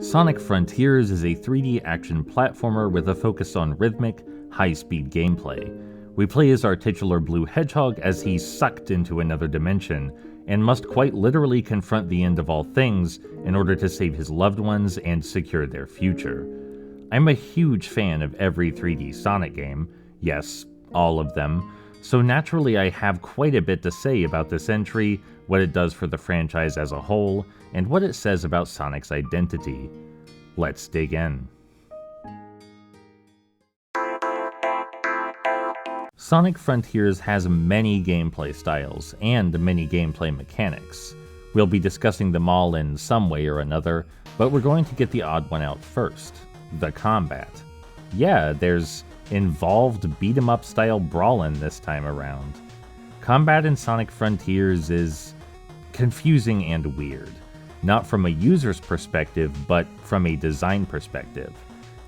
Sonic Frontiers is a 3D action platformer with a focus on rhythmic, high-speed gameplay. We play as our titular blue hedgehog as he's sucked into another dimension, and must quite literally confront the end of all things in order to save his loved ones and secure their future. I'm a huge fan of every 3D Sonic game, yes, all of them, so naturally I have quite a bit to say about this entry, what it does for the franchise as a whole, and what it says about Sonic's identity. Let's dig in. Sonic Frontiers has many gameplay styles and many gameplay mechanics. We'll be discussing them all in some way or another, but we're going to get the odd one out first: the combat. Yeah, there's involved beat-em-up style brawling this time around. Combat in Sonic Frontiers is confusing and weird, not from a user's perspective, but from a design perspective.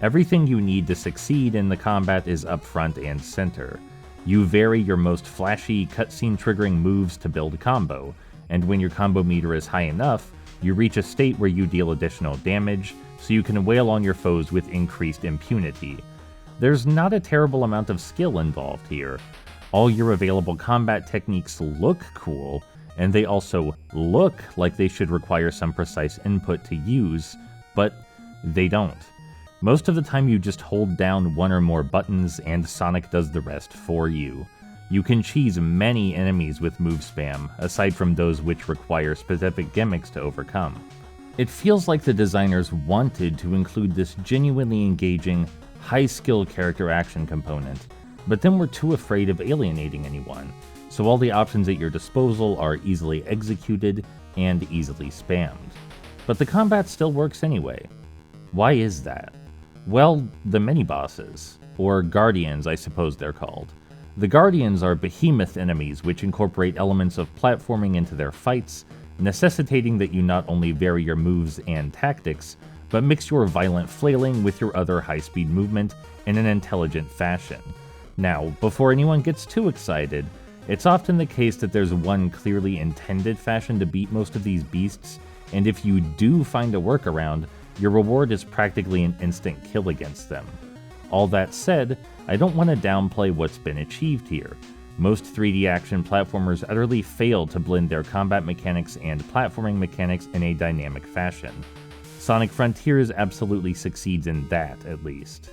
Everything you need to succeed in the combat is up front and center. You vary your most flashy, cutscene triggering moves to build a combo, and when your combo meter is high enough, you reach a state where you deal additional damage, so you can wail on your foes with increased impunity. There's not a terrible amount of skill involved here. All your available combat techniques look cool, and they also look like they should require some precise input to use, but they don't. Most of the time you just hold down one or more buttons and Sonic does the rest for you. You can cheese many enemies with move spam, aside from those which require specific gimmicks to overcome. It feels like the designers wanted to include this genuinely engaging, high-skill character action component, but then were too afraid of alienating anyone, so all the options at your disposal are easily executed and easily spammed. But the combat still works anyway. Why is that? Well, the mini-bosses, or Guardians I suppose they're called. The Guardians are behemoth enemies which incorporate elements of platforming into their fights, necessitating that you not only vary your moves and tactics, but mix your violent flailing with your other high-speed movement in an intelligent fashion. Now, before anyone gets too excited, it's often the case that there's one clearly intended fashion to beat most of these beasts, and if you do find a workaround, your reward is practically an instant kill against them. All that said, I don't want to downplay what's been achieved here. Most 3D action platformers utterly fail to blend their combat mechanics and platforming mechanics in a dynamic fashion. Sonic Frontiers absolutely succeeds in that, at least.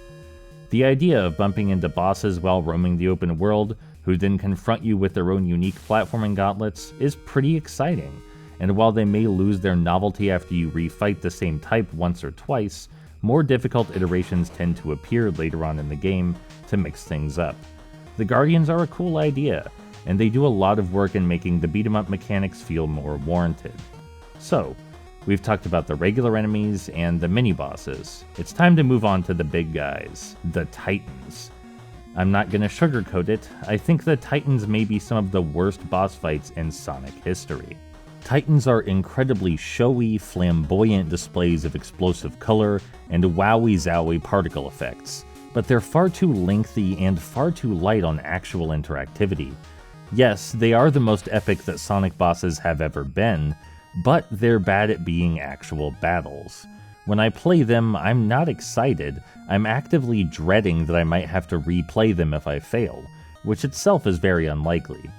The idea of bumping into bosses while roaming the open world, who then confront you with their own unique platforming gauntlets, is pretty exciting, and while they may lose their novelty after you refight the same type once or twice, more difficult iterations tend to appear later on in the game to mix things up. The Guardians are a cool idea, and they do a lot of work in making the beat-em-up mechanics feel more warranted. So, we've talked about the regular enemies and the mini-bosses. It's time to move on to the big guys, the Titans. I'm not gonna sugarcoat it, I think the Titans may be some of the worst boss fights in Sonic history. Titans are incredibly showy, flamboyant displays of explosive color and wowie-zowie particle effects, but they're far too lengthy and far too light on actual interactivity. Yes, they are the most epic that Sonic bosses have ever been, but they're bad at being actual battles. When I play them, I'm not excited, I'm actively dreading that I might have to replay them if I fail, which itself is very unlikely.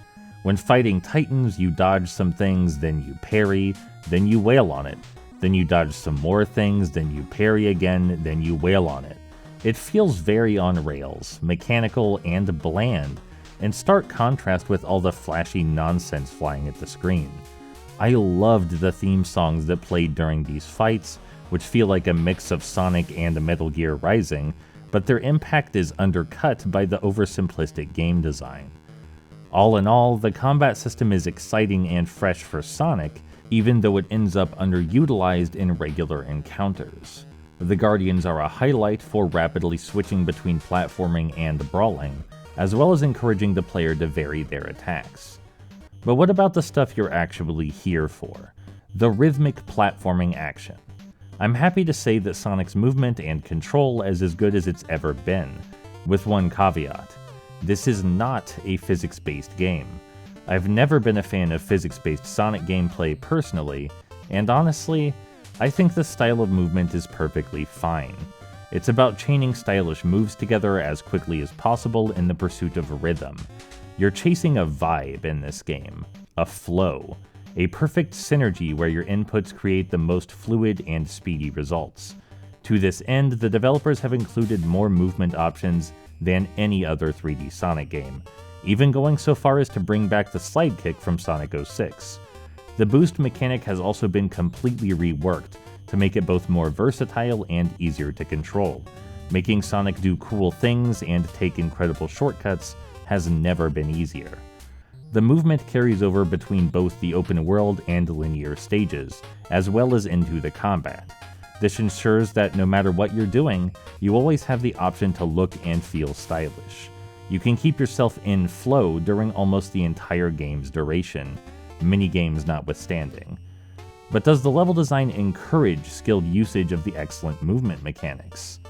When fighting Titans, you dodge some things, then you parry, then you wail on it. Then you dodge some more things, then you parry again, then you wail on it. It feels very on rails, mechanical and bland, in stark contrast with all the flashy nonsense flying at the screen. I loved the theme songs that played during these fights, which feel like a mix of Sonic and Metal Gear Rising, but their impact is undercut by the oversimplistic game design. All in all, the combat system is exciting and fresh for Sonic, even though it ends up underutilized in regular encounters. The Guardians are a highlight for rapidly switching between platforming and brawling, as well as encouraging the player to vary their attacks. But what about the stuff you're actually here for? The rhythmic platforming action. I'm happy to say that Sonic's movement and control is as good as it's ever been, with one caveat. This is not a physics-based game. I've never been a fan of physics-based Sonic gameplay personally, and honestly, I think the style of movement is perfectly fine. It's about chaining stylish moves together as quickly as possible in the pursuit of rhythm. You're chasing a vibe in this game, a flow, a perfect synergy where your inputs create the most fluid and speedy results. To this end, the developers have included more movement options than any other 3D Sonic game, even going so far as to bring back the slide kick from Sonic 06. The boost mechanic has also been completely reworked to make it both more versatile and easier to control. Making Sonic do cool things and take incredible shortcuts has never been easier. The movement carries over between both the open world and linear stages, as well as into the combat. This ensures that no matter what you're doing, you always have the option to look and feel stylish. You can keep yourself in flow during almost the entire game's duration, minigames notwithstanding. But does the level design encourage skilled usage of the excellent movement mechanics?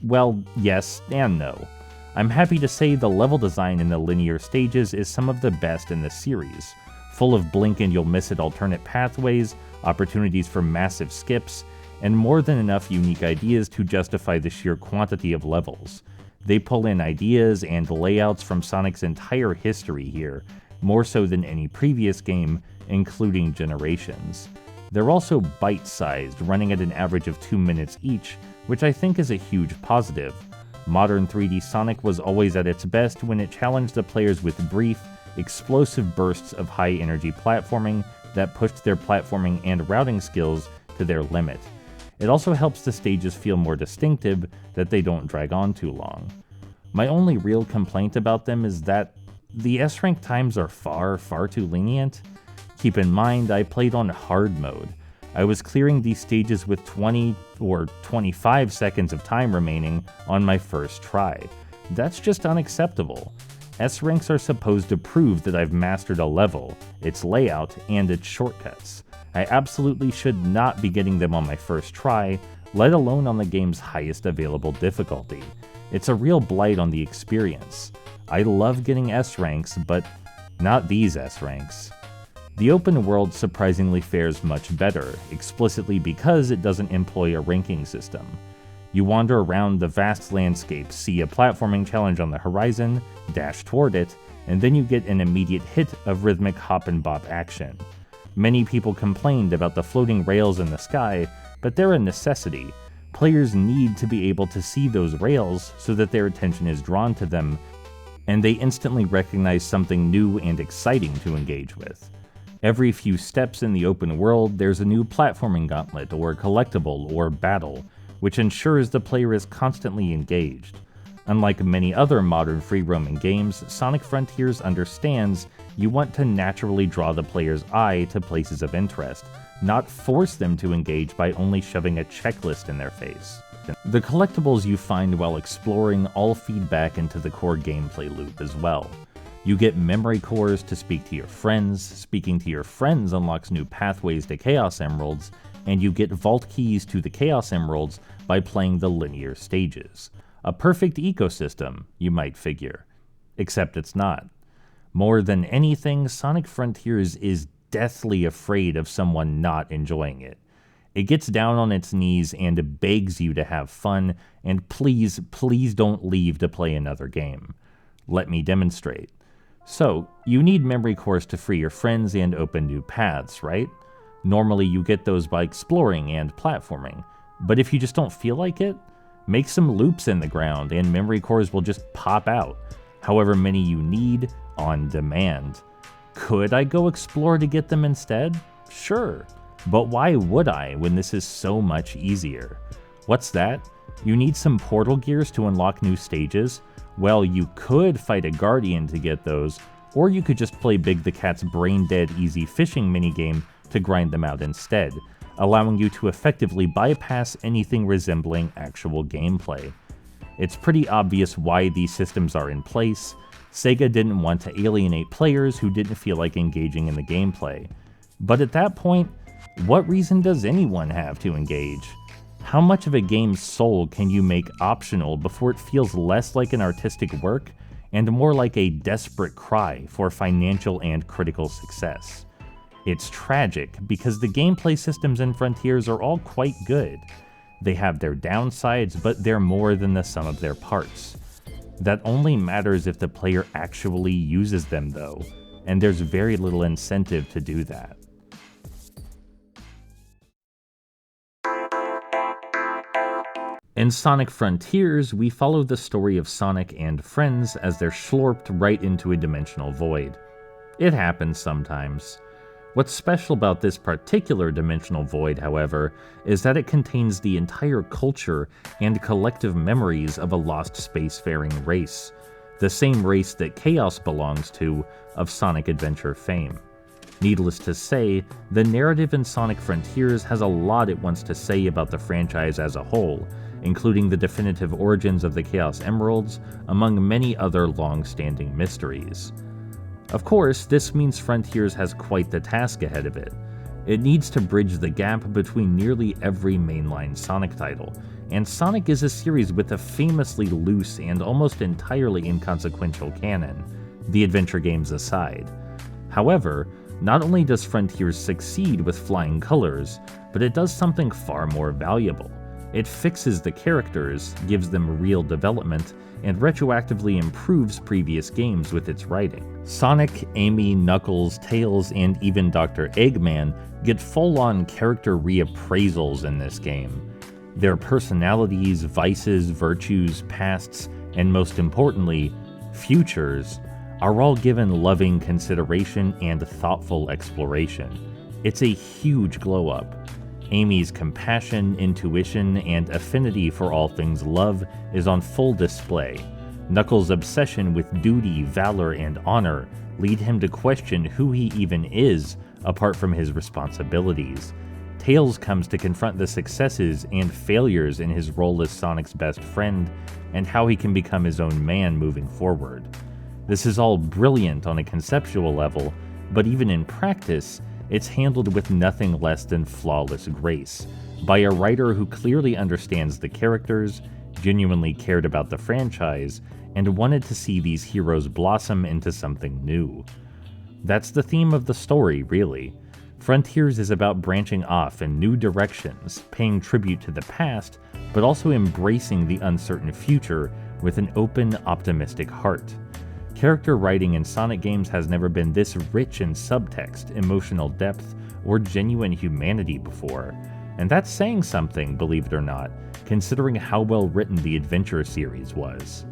Well, yes and no. I'm happy to say the level design in the linear stages is some of the best in the series, full of blink and you'll miss it alternate pathways, opportunities for massive skips, and more than enough unique ideas to justify the sheer quantity of levels. They pull in ideas and layouts from Sonic's entire history here, more so than any previous game, including Generations. They're also bite-sized, running at an average of 2 minutes each, which I think is a huge positive. Modern 3D Sonic was always at its best when it challenged the players with brief, explosive bursts of high-energy platforming that pushed their platforming and routing skills to their limit. It also helps the stages feel more distinctive, that they don't drag on too long. My only real complaint about them is that the S-rank times are far too lenient. Keep in mind, I played on hard mode. I was clearing these stages with 20 or 25 seconds of time remaining on my first try. That's just unacceptable. S-ranks are supposed to prove that I've mastered a level, its layout, and its shortcuts. I absolutely should not be getting them on my first try, let alone on the game's highest available difficulty. It's a real blight on the experience. I love getting S-ranks, but not these S-ranks. The open world surprisingly fares much better, explicitly because it doesn't employ a ranking system. You wander around the vast landscape, see a platforming challenge on the horizon, dash toward it, and then you get an immediate hit of rhythmic hop and bop action. Many people complained about the floating rails in the sky, but they're a necessity. Players need to be able to see those rails so that their attention is drawn to them, and they instantly recognize something new and exciting to engage with. Every few steps in the open world, there's a new platforming gauntlet or collectible or battle, which ensures the player is constantly engaged. Unlike many other modern free-roaming games, Sonic Frontiers understands you want to naturally draw the player's eye to places of interest, not force them to engage by only shoving a checklist in their face. The collectibles you find while exploring all feed back into the core gameplay loop as well. You get memory cores to speak to your friends, speaking to your friends unlocks new pathways to Chaos Emeralds, and you get vault keys to the Chaos Emeralds by playing the linear stages. A perfect ecosystem, you might figure. Except it's not. More than anything, Sonic Frontiers is deathly afraid of someone not enjoying it. It gets down on its knees and begs you to have fun, and please don't leave to play another game. Let me demonstrate. So, you need memory cores to free your friends and open new paths, right? Normally you get those by exploring and platforming, but if you just don't feel like it, make some loops in the ground and memory cores will just pop out, however many you need, on demand. Could I go explore to get them instead? Sure, but why would I when this is so much easier? What's that? You need some portal gears to unlock new stages? Well, you could fight a Guardian to get those, or you could just play Big the Cat's brain-dead easy fishing minigame to grind them out instead, allowing you to effectively bypass anything resembling actual gameplay. It's pretty obvious why these systems are in place. Sega didn't want to alienate players who didn't feel like engaging in the gameplay. But at that point, what reason does anyone have to engage? How much of a game's soul can you make optional before it feels less like an artistic work and more like a desperate cry for financial and critical success? It's tragic because the gameplay systems in Frontiers are all quite good. They have their downsides, but they're more than the sum of their parts. That only matters if the player actually uses them though, and there's very little incentive to do that. In Sonic Frontiers, we follow the story of Sonic and friends as they're slurped right into a dimensional void. It happens sometimes. What's special about this particular dimensional void, however, is that it contains the entire culture and collective memories of a lost spacefaring race, the same race that Chaos belongs to of Sonic Adventure fame. Needless to say, the narrative in Sonic Frontiers has a lot it wants to say about the franchise as a whole, including the definitive origins of the Chaos Emeralds, among many other long-standing mysteries. Of course, this means Frontiers has quite the task ahead of it. It needs to bridge the gap between nearly every mainline Sonic title, and Sonic is a series with a famously loose and almost entirely inconsequential canon, the adventure games aside. However, not only does Frontiers succeed with flying colors, but it does something far more valuable. It fixes the characters, gives them real development, and retroactively improves previous games with its writing. Sonic, Amy, Knuckles, Tails, and even Dr. Eggman get full-on character reappraisals in this game. Their personalities, vices, virtues, pasts, and most importantly, futures, are all given loving consideration and thoughtful exploration. It's a huge glow-up. Amy's compassion, intuition, and affinity for all things love is on full display. Knuckles' obsession with duty, valor, and honor lead him to question who he even is apart from his responsibilities. Tails comes to confront the successes and failures in his role as Sonic's best friend and how he can become his own man moving forward. This is all brilliant on a conceptual level, but even in practice, it's handled with nothing less than flawless grace, by a writer who clearly understands the characters, genuinely cared about the franchise, and wanted to see these heroes blossom into something new. That's the theme of the story, really. Frontiers is about branching off in new directions, paying tribute to the past, but also embracing the uncertain future with an open, optimistic heart. Character writing in Sonic games has never been this rich in subtext, emotional depth, or genuine humanity before, and that's saying something, believe it or not, considering how well written the Adventure series was.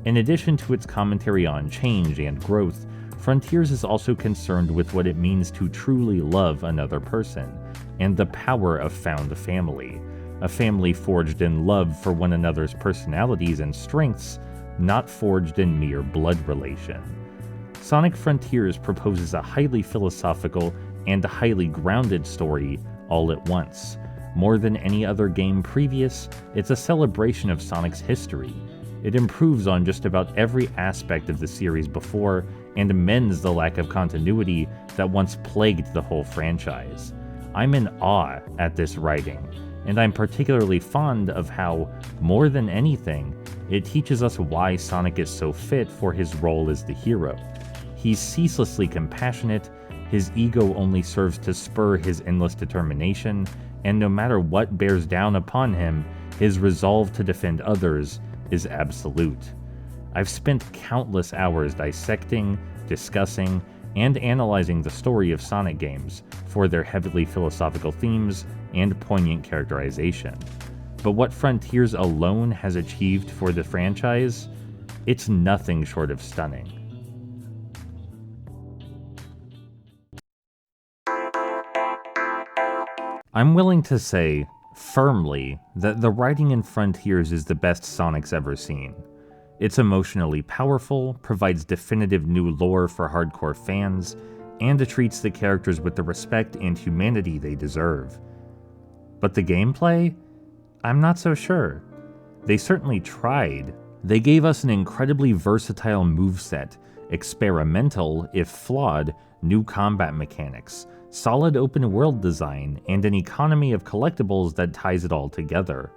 In addition to its commentary on change and growth, Frontiers is also concerned with what it means to truly love another person, and the power of found family, a family forged in love for one another's personalities and strengths, not forged in mere blood relation. Sonic Frontiers proposes a highly philosophical and highly grounded story all at once. More than any other game previous, it's a celebration of Sonic's history. It improves on just about every aspect of the series before and mends the lack of continuity that once plagued the whole franchise. I'm in awe at this writing, and I'm particularly fond of how, more than anything, it teaches us why Sonic is so fit for his role as the hero. He's ceaselessly compassionate, his ego only serves to spur his endless determination, and no matter what bears down upon him, his resolve to defend others is absolute. I've spent countless hours dissecting, discussing, and analyzing the story of Sonic games for their heavily philosophical themes and poignant characterization. But what Frontiers alone has achieved for the franchise, it's nothing short of stunning. I'm willing to say, firmly, that the writing in Frontiers is the best Sonic's ever seen. It's emotionally powerful, provides definitive new lore for hardcore fans, and it treats the characters with the respect and humanity they deserve. But the gameplay? I'm not so sure. They certainly tried. They gave us an incredibly versatile moveset, experimental, if flawed, new combat mechanics, solid open world design, and an economy of collectibles that ties it all together.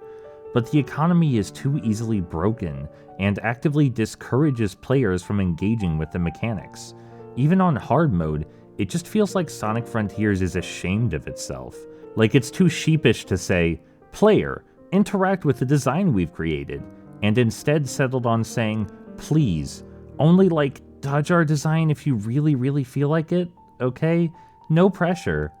But the economy is too easily broken and actively discourages players from engaging with the mechanics. Even on hard mode, It just feels like Sonic Frontiers is ashamed of itself. Like it's too sheepish to say, "Player, interact with the design we've created," and instead settled on saying, "Please, only like dodge our design if you really feel like it, okay? No pressure."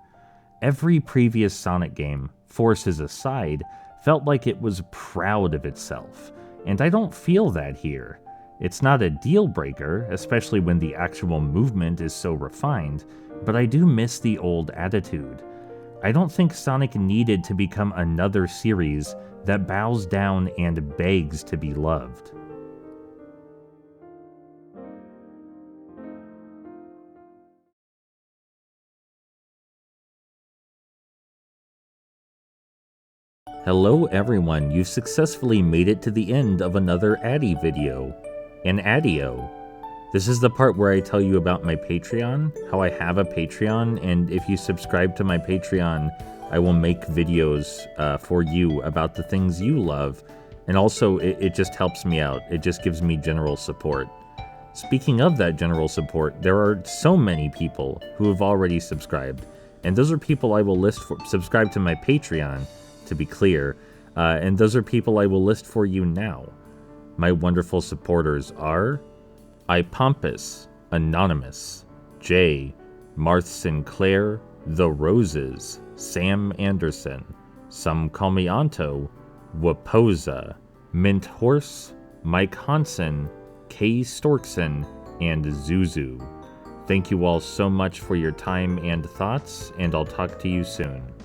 Every previous Sonic game, forces aside, felt like it was proud of itself, and I don't feel that here. It's not a deal breaker, especially when the actual movement is so refined, but I do miss the old attitude. I don't think Sonic needed to become another series that bows down and begs to be loved. Hello everyone, you've successfully made it to the end of another Addy video. An Addio. This is the part where I tell you about my Patreon, how I have a Patreon, and if you subscribe to my Patreon, I will make videos for you about the things you love, and also it just helps me out. It just gives me general support. Speaking of that general support, there are so many people who have already subscribed, and those are people I will list for subscribe to my Patreon, to be clear, and those are people I will list for you now. My wonderful supporters are iPompous, Anonymous, Jay, Marth Sinclair, The Roses, Sam Anderson, Some Call Me Anto, Wapoza, Mint Horse, Mike Hansen, Kay Storkson, and Zuzu. Thank you all so much for your time and thoughts, and I'll talk to you soon.